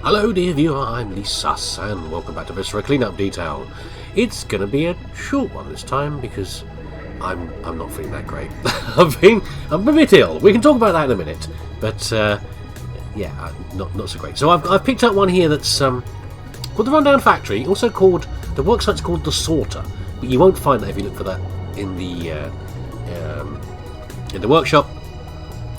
Hello dear viewer, I'm leesusss and welcome back to Viscera Cleanup Detail. It's going to be a short one this time because I'm not feeling that great. I'm a bit ill. We can talk about that in a minute, but yeah, not so great. So I've picked up one here that's called the Rundown Factory, also called the worksite's called the Sorter, but you won't find that if you look for that in the workshop.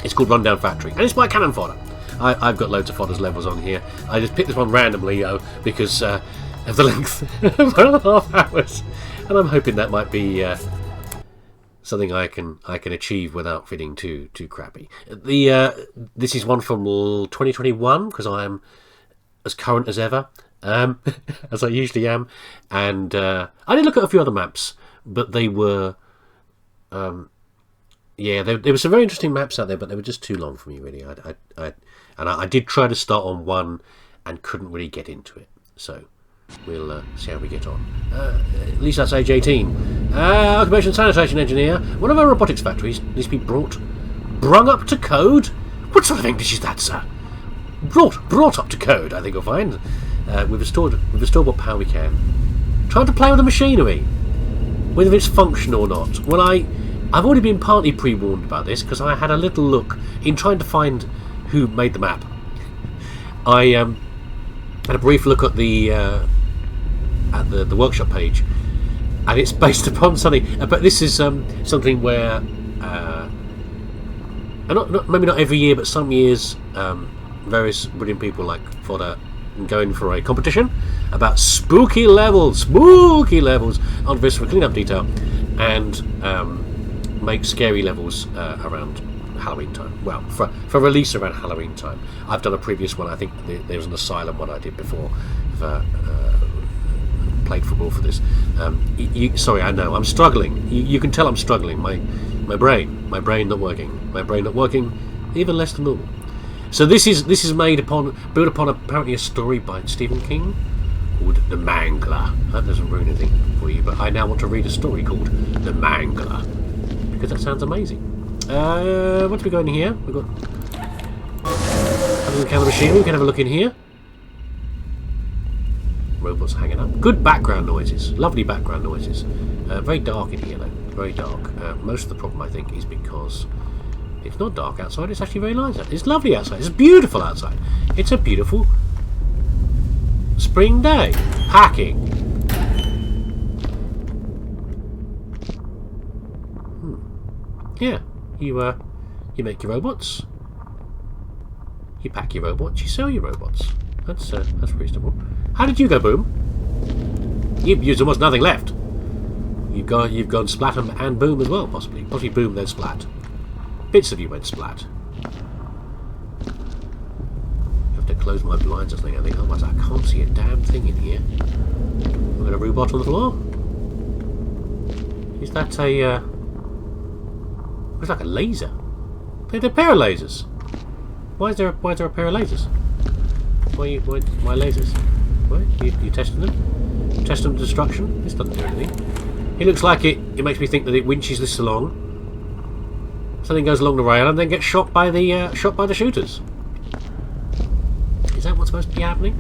It's called Rundown Factory, and it's by Cannon Fodder. I've got loads of Fodder's levels on here. I just picked this one randomly, because of the length, 1.5 hours, and I'm hoping that might be something I can achieve without feeling too crappy. This is one from 2021 because I am as current as ever, as I usually am, and I did look at a few other maps, but they were. Yeah, there were some very interesting maps out there, but they were just too long for me, really. I did try to start on one and couldn't really get into it. So we'll see how we get on. At least that's age 18. Occupation sanitation engineer. One of our robotics factories needs to be brung up to code. What sort of English is that, sir? Brought up to code, I think you'll find. We've restored what power we can. Trying to play with the machinery, whether it's functional or not. Well, I've already been partly pre-warned about this because I had a little look in trying to find who made the map. I had a brief look at the workshop page, and it's based upon something. But this is something where, maybe not every year, but some years, various brilliant people like Fodder going for a competition about spooky levels on Viscera Cleanup Detail, and make scary levels around Halloween time. Well, for release around Halloween time. I've done a previous one. I think there was an Asylum one I did before. Played football for this. Sorry, I know I'm struggling. You can tell I'm struggling. My brain not working. My brain not working even less than normal. So this is built upon apparently a story by Stephen King called The Mangler. That doesn't ruin anything for you, but I now want to read a story called The Mangler because that sounds amazing. What do we got in here? We've got having a look at the machine. We can have a look in here. Robots hanging up. Good background noises. Lovely background noises. Very dark in here though. Very dark. Most of the problem I think is because it's not dark outside. It's actually very light outside. It's lovely outside. It's beautiful outside. It's a beautiful spring day. Packing. Yeah. You make your robots. You pack your robots. You sell your robots. That's reasonable. How did you go, Boom? You've almost nothing left. You've gone splat and boom as well, possibly. Possibly boom then splat. Bits of you went splat. I have to close my blinds or something. I think otherwise I can't see a damn thing in here. We've got a robot on the floor. Is that a? Looks like a laser. They're a pair of lasers. Why is there a pair of lasers? Why lasers? What? You testing them? Test them to destruction? This doesn't do anything. It looks like it makes me think that it winches this along. Something goes along the rail and then gets shot by the shooters. Is that what's supposed to be happening?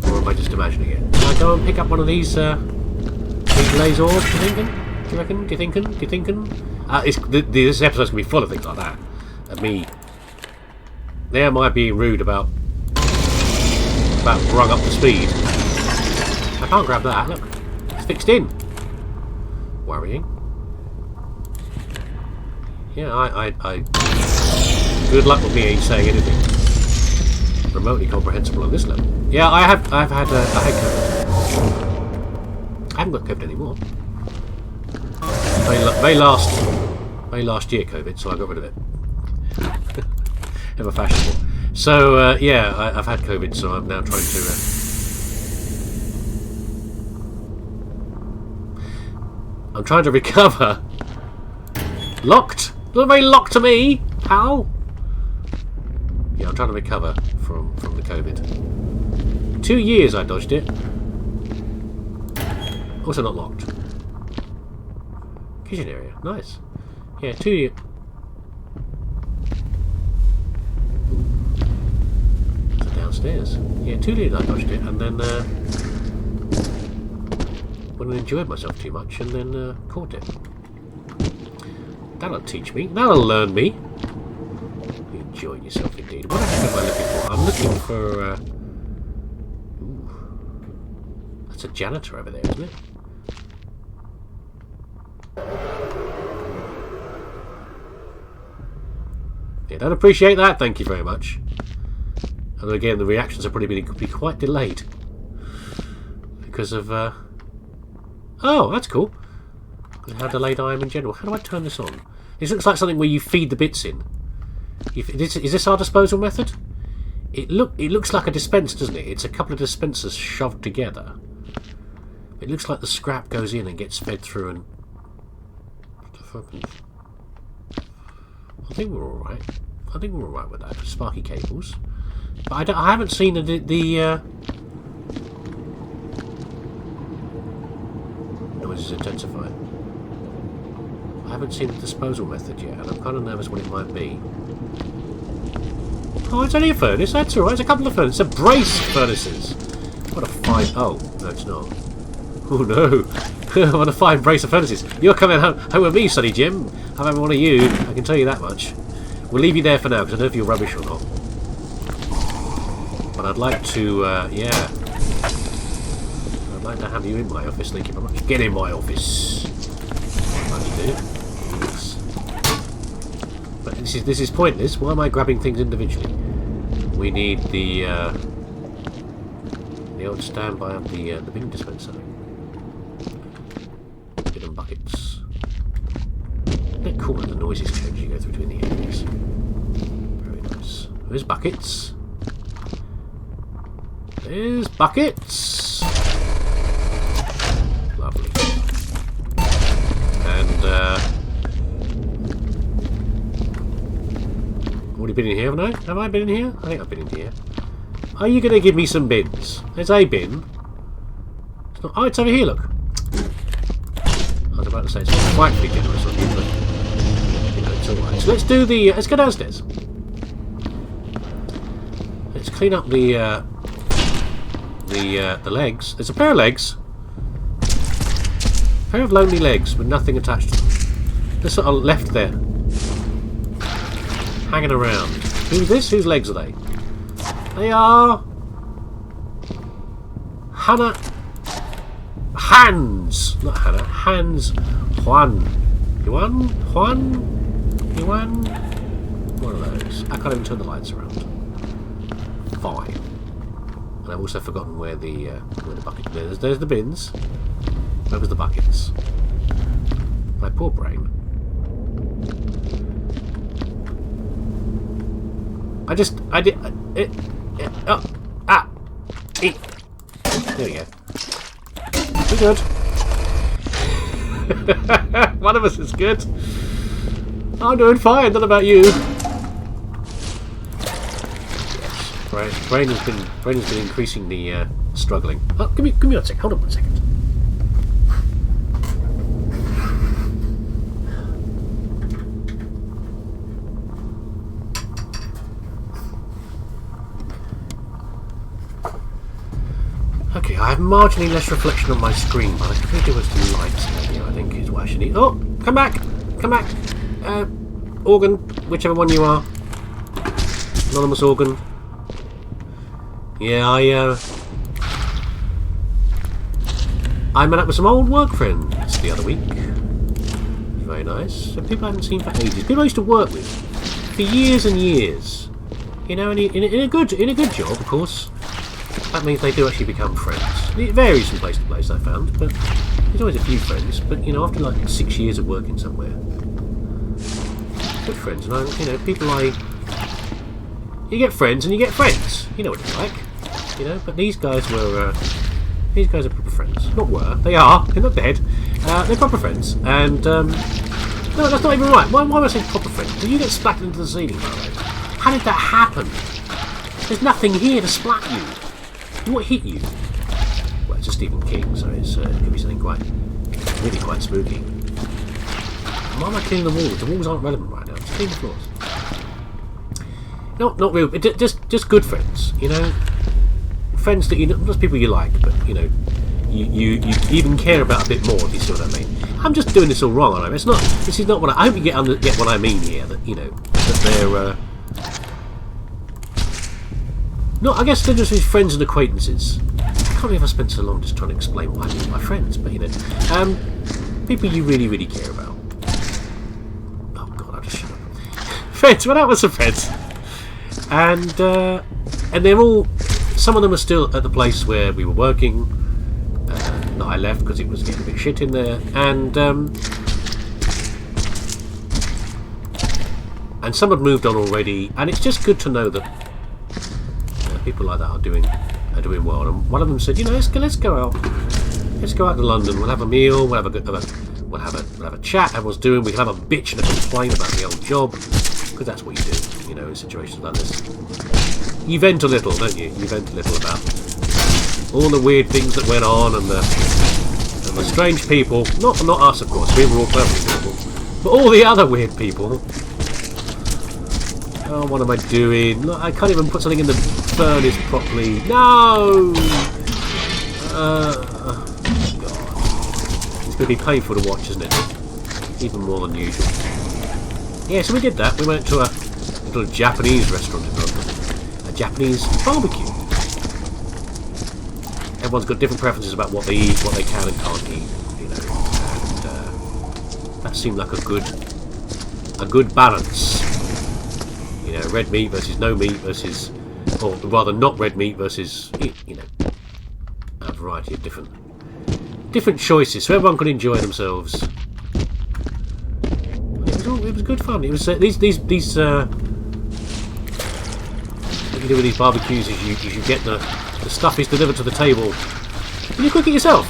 Or am I just imagining it? Can I go and pick up one of these laser orbs? Do you thinking? Do you thinking? This episode's gonna be full of things like that. And me. There am I being rude about brung up to speed. I can't grab that. Look, it's fixed in. Worrying. Yeah, I good luck with me ain't saying anything remotely comprehensible on this level. Yeah, I've had COVID. I haven't got COVID anymore. Very last year COVID, so I got rid of it. Ever fashionable. So yeah, I've had COVID, so I'm now trying to. I'm trying to recover. Locked. Not very locked to me. How? Yeah, I'm trying to recover from the COVID. 2 years I dodged it. Also not locked. Kitchen area, nice. Yeah, 2 years. downstairs. Yeah, 2 days I dodged it, and then when I enjoyed myself too much, and then caught it. That'll teach me. That'll learn me. You enjoyed yourself indeed. What am I looking for? I'm looking for... ooh, that's a janitor over there, isn't it? Yeah, don't appreciate that. Thank you very much. And again, the reactions are probably be quite delayed because of. Oh, that's cool. How delayed I am in general. How do I turn this on? This looks like something where you feed the bits in. Is this our disposal method? It looks like a dispenser, doesn't it? It's a couple of dispensers shoved together. It looks like the scrap goes in and gets fed through and. I think we're all right. I think we're all right with that. Sparky cables, but I haven't seen the noise is intensifying. I haven't seen the disposal method yet, and I'm kind of nervous what it might be. Oh, it's only a furnace. That's all right. It's a couple of furnaces. It's a brace of furnaces. What a fine. Oh no, it's not. Oh no. What a fine brace of furnaces. You're coming home with me, Sonny Jim. I'm having one of you, I can tell you that much. We'll leave you there for now, because I don't know if you're rubbish or not. But I'd like to, yeah. I'd like to have you in my office, thank you very much. Get in my office. I'd like to do. Yes. But this is pointless. Why am I grabbing things individually? We need the old standby of the bin dispenser. Buckets. Isn't it cool that the noises change as you go through between the areas? Very nice. There's buckets. There's buckets. Lovely. And already been in here, haven't I? Have I been in here? I think I've been in here. Are you going to give me some bins? There's a bin. It's not, oh, it's over here. Look. I was about to say it's not quite big generous on you, but you know, it's alright. So let's do the. Let's go downstairs. Let's clean up the legs. There's a pair of legs. A pair of lonely legs with nothing attached to them. They're sort of left there, hanging around. Who's this? Whose legs are they? They are Hannah. Hans! Not Hannah. Hans. Juan. Juan? One of those. I can't even turn the lights around. Fine. And I've also forgotten where the bucket. There's the bins. Where was the buckets? My poor brain. There we go. We're good. One of us is good. I'm doing fine. Not about you. Yes. Brain has been increasingly struggling. Oh, give me 1 second. Hold on 1 second. Okay, I have marginally less reflection on my screen, but I could do with some lights in here, I think, is what I should need. Oh, come back! Come back! Organ, whichever one you are. Anonymous organ. Yeah, I met up with some old work friends the other week. Very nice. So people I haven't seen for ages. People I used to work with for years and years. You know, in a good job, of course. That means they do actually become friends. It varies from place to place, I found, but there's always a few friends. But you know, after like 6 years of working somewhere, good friends. And people you get friends and you get friends. You know what it's like, you know. But these guys are proper friends. Not were, they are. They're not dead. They're proper friends. And no, that's not even right. Why am I saying proper friends? Did you get splattered into the ceiling, by the way? How did that happen? There's nothing here to splat you. What hit you? Well, it's a Stephen King, so it could be something really quite spooky. Why am I cleaning the walls? The walls aren't relevant right now. Just clean the floors. Not real. Just good friends, you know. friends that not people you like, but you even care about a bit more. If you see what I mean. I'm just doing this all wrong, aren't I? It's not. This is not what I hope you get what I mean here. That that they're. No, I guess they're just his friends and acquaintances. I can't believe I spent so long just trying to explain what I mean by friends, but people you really, really care about. Oh God, I'll just shut up. Friends, well, that was some friends, and they're all. Some of them are still at the place where we were working. That I left because it was getting a bit shit in there, and some had moved on already, and it's just good to know that. People like that are doing well, and one of them said, let's go out to London. We'll have a meal. We'll have a chat. Everyone's doing. We can have a bitch and a complaint about the old job, because that's what you do, in situations like this. You vent a little, don't you? You vent a little about all the weird things that went on and the strange people. Not us, of course. We were all perfectly normal, but all the other weird people. Oh, what am I doing? Look, I can't even put something in the furnace properly. No! God. It's going to be painful to watch, isn't it? Even more than usual. Yeah, so we did that. We went to a little Japanese restaurant in London. A Japanese barbecue. Everyone's got different preferences about what they eat, what they can and can't eat. And that seemed like a good balance. Red meat versus no meat versus, or rather not red meat versus, a variety of different choices, so everyone could enjoy themselves. It was good fun. It was these what you do with these barbecues is you get the stuff is delivered to the table and you cook it yourself,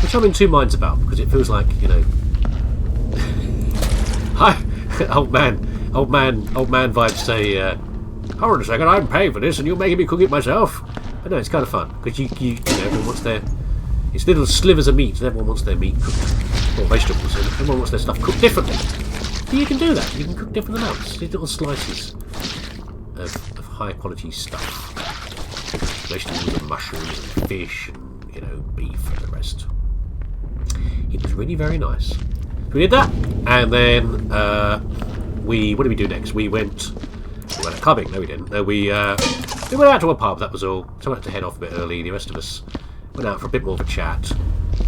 which I'm in two minds about, because it feels like hi, old man vibes say, hold on a second, I'm paying for this and you're making me cook it myself. But no, it's kind of fun, because everyone wants it's little slivers of meat, and everyone wants their meat cooked, or vegetables, and everyone wants their stuff cooked differently. But you can do that, you can cook different amounts, these little slices of high quality stuff. Vegetables and mushrooms and fish and, beef and the rest. It was really very nice. So we did that, and then, what did we do next? We went out clubbing. No, we didn't. No, we went out to a pub. That was all. So I had to head off a bit early. The rest of us went out for a bit more of a chat,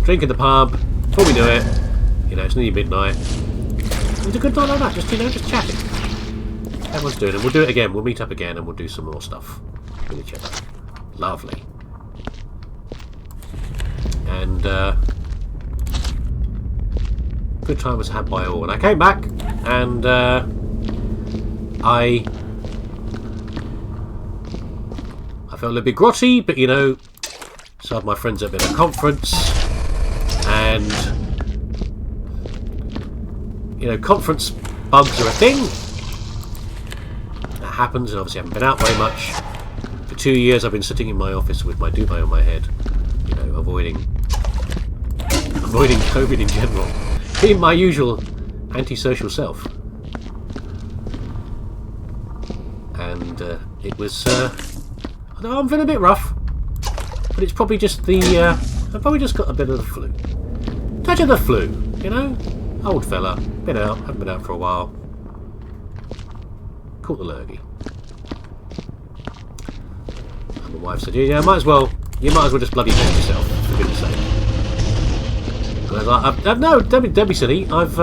drink in the pub. Before we knew it, it's nearly midnight. It was a good night like that. Just chatting. Everyone's doing it. We'll do it again. We'll meet up again and we'll do some more stuff with each other. Lovely. And good time was had by all. And I came back. And I felt a little bit grotty, but so had my friends at a bit of a conference, and conference bugs are a thing. That happens, and obviously I haven't been out very much. For 2 years I've been sitting in my office with my duvet on my head, avoiding COVID in general. Being my usual antisocial self, and it was I'm feeling a bit rough, but it's probably just I've probably just got a bit of the flu, touch of the flu, old fella, haven't been out for a while, caught the lurgy. And my wife said, you might as well just bloody test yourself, for goodness sake. And I was like, no, don't be silly. I've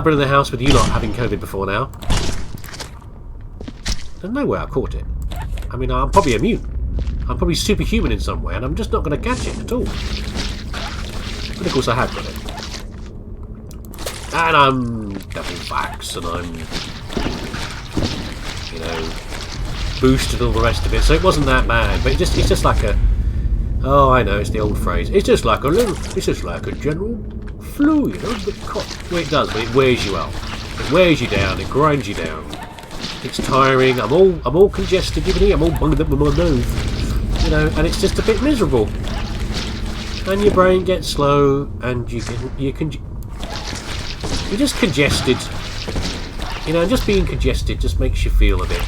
been in the house with you lot having COVID before now. There's no way I caught it. I mean, I'm probably immune. I'm probably superhuman in some way, and I'm just not going to catch it at all. But of course I have got it. And I'm double vaxxed, and I'm, boosted and all the rest of it. So it wasn't that bad, but it's just like a... Oh, I know, it's the old phrase. It's just like a general flu, Well, it does, but it wears you out. It wears you down, it grinds you down. It's tiring, I'm all congested, I'm all bunged up with my nose. And it's just a bit miserable. And your brain gets slow, and you're just congested. And just being congested just makes you feel a bit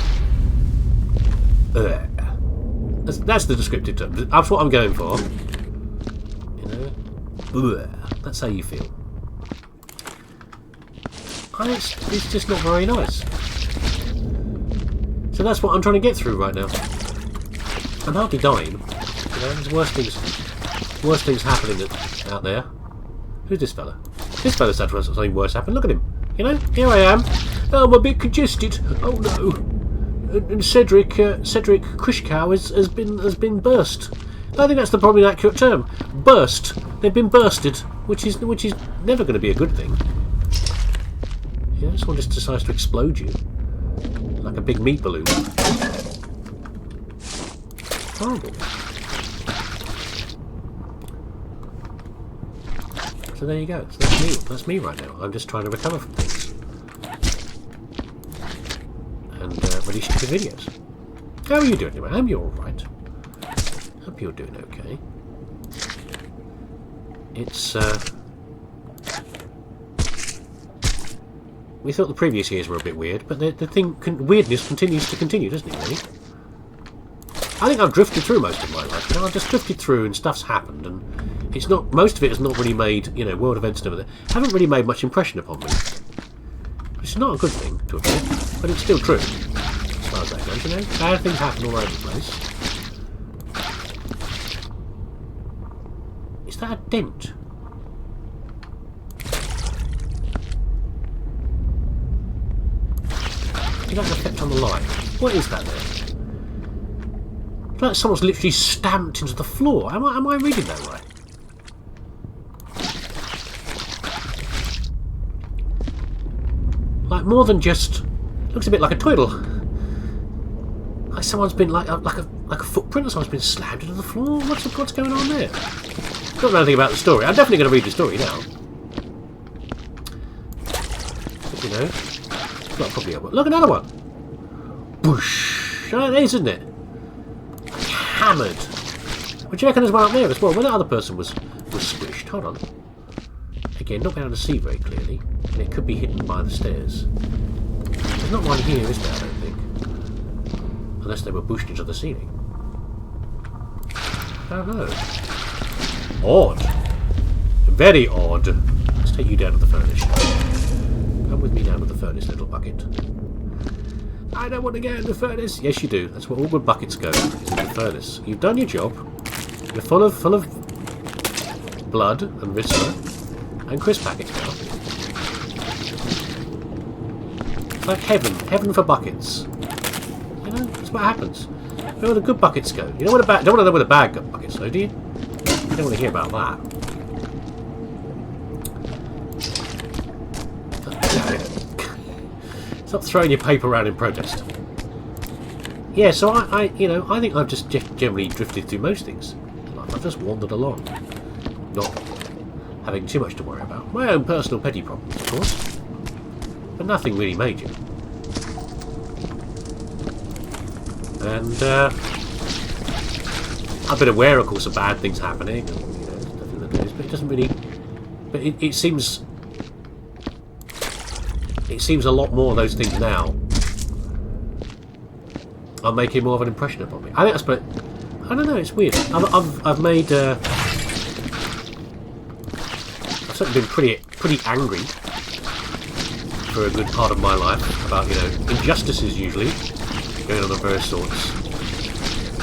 That's the descriptive term. That's what I'm going for. You know? That's how you feel. And it's just not very nice. So that's what I'm trying to get through right now. I'm hardly dying. You know, there's worse things happening out there. Who's this fella? This fella's had something worse happen. Look at him. You know, here I am. Oh, I'm a bit congested. Oh no. And Cedric Krishkow has been burst. I think that's the probably accurate term. Burst. They've been bursted, which is never going to be a good thing. Yeah, someone just decides to explode you like a big meat balloon. Horrible. So there you go. So that's me. That's me right now. I'm just trying to recover from things and release the videos. How are you doing anyway? I hope you're all right. Hope you're doing okay. It's we thought the previous years were a bit weird, but weirdness continues to continue, doesn't it? Really? I think I've drifted through most of my life. You know, I've just drifted through, and stuff's happened, and it's not. Most of it has not really made, you know, world events and everything. Haven't really made much impression upon me. It's not a good thing to admit, but it's still true, as far as that goes. You know, bad things happen all over the place. Is that a dent? Is that an effect on the light? What is that there? It's like someone's literally stamped into the floor. Am I reading that right? Like more than just. Looks a bit like a twiddle. Like someone's been like a footprint, or someone's been slammed into the floor. What's going on there? Don't know anything about the story. I'm definitely going to read the story now. But, you know, well, probably. Look, another one. Whoosh! Oh, it is, isn't it? Hammered. What do you reckon there's one up there as well? Where that other person was squished. Hold on. Again, not being able to see very clearly, and it could be hidden by the stairs. There's not one here, is there? I don't think. Unless they were pushed into the ceiling. I don't know. Odd. Very odd. Let's take you down to the furnace. Come with me down to the furnace, little bucket. I don't want to go in the furnace. Yes, you do. That's where all good buckets go. Is in the furnace. You've done your job. You're full of blood and viscera and crisp packets now. It's like heaven for buckets. You know, that's what happens. Where the good buckets go. You don't want to know where the bad buckets go, do you? You don't want to hear about that. Stop throwing your paper around in protest. Yeah, so I think I've just generally drifted through most things. I've just wandered along, not having too much to worry about. My own personal petty problems, of course, but nothing really major. And I've been aware, of course, of bad things happening, and, you know, stuff in the news, but it doesn't really. But it seems. It seems a lot more of those things now are making more of an impression upon me. I think that's, but I don't know. It's weird. I've made. I've certainly been pretty angry for a good part of my life about, you know, injustices usually going on of various sorts.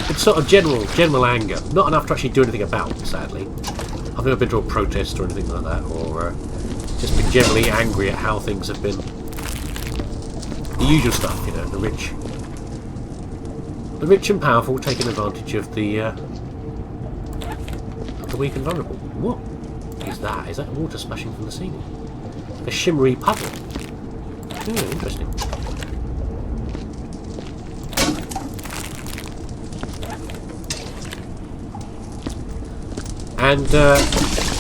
It's sort of general anger, not enough to actually do anything about. Sadly, I've never been to a protest or anything like that, or just been generally angry at how things have been. The usual stuff, you know, the rich and powerful taking advantage of the weak and vulnerable. What is that? Is that water splashing from the ceiling? A shimmery puddle. Oh, interesting. And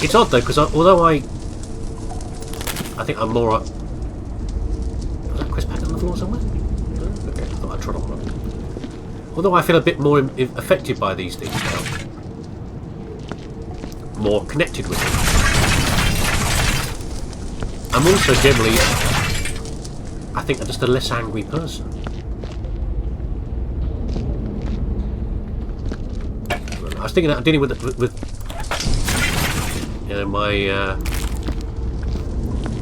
it's odd though, because although I think I'm more. Was that crisp packet on the floor somewhere? No? Okay, I thought I trod on one. Although I feel a bit more affected by these things now, more connected with them. I'm also generally, I think, I'm just a less angry person. I was thinking that I'm dealing with you know, my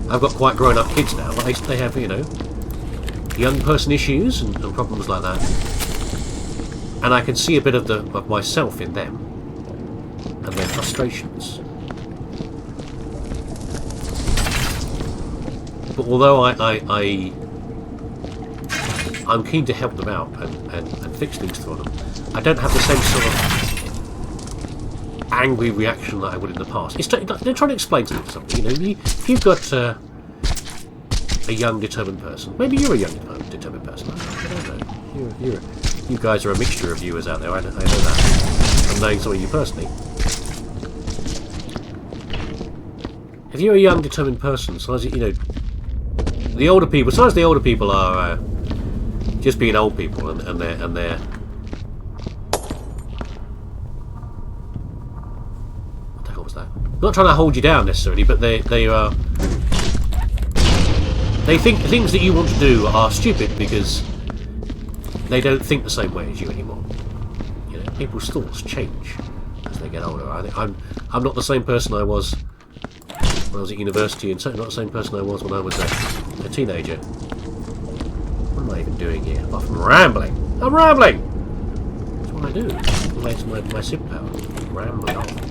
I've got quite grown up kids now, but they have, you know, young person issues and problems like that, and I can see a bit of myself in them and their frustrations. But although I'm keen to help them out and fix things for them, I don't have the same sort of angry reaction that I would in the past. They're trying to explain to them something. You know, if you've got a young, determined person, maybe you're a young, determined person. I don't know. You guys are a mixture of viewers out there. I know that. I'm knowing some of you personally. If you're a young, determined person, so as you know, the older people. Sometimes the older people are just being old people, and they're. What the hell was that? Not trying to hold you down necessarily, but they are. They think things that you want to do are stupid because they don't think the same way as you anymore. You know, people's thoughts change as they get older. I think I'm not the same person I was when I was at university, and certainly not the same person I was when I was a teenager. What am I even doing here? Apart from rambling. I'm rambling! That's what I do. It's my superpower. Rambling on.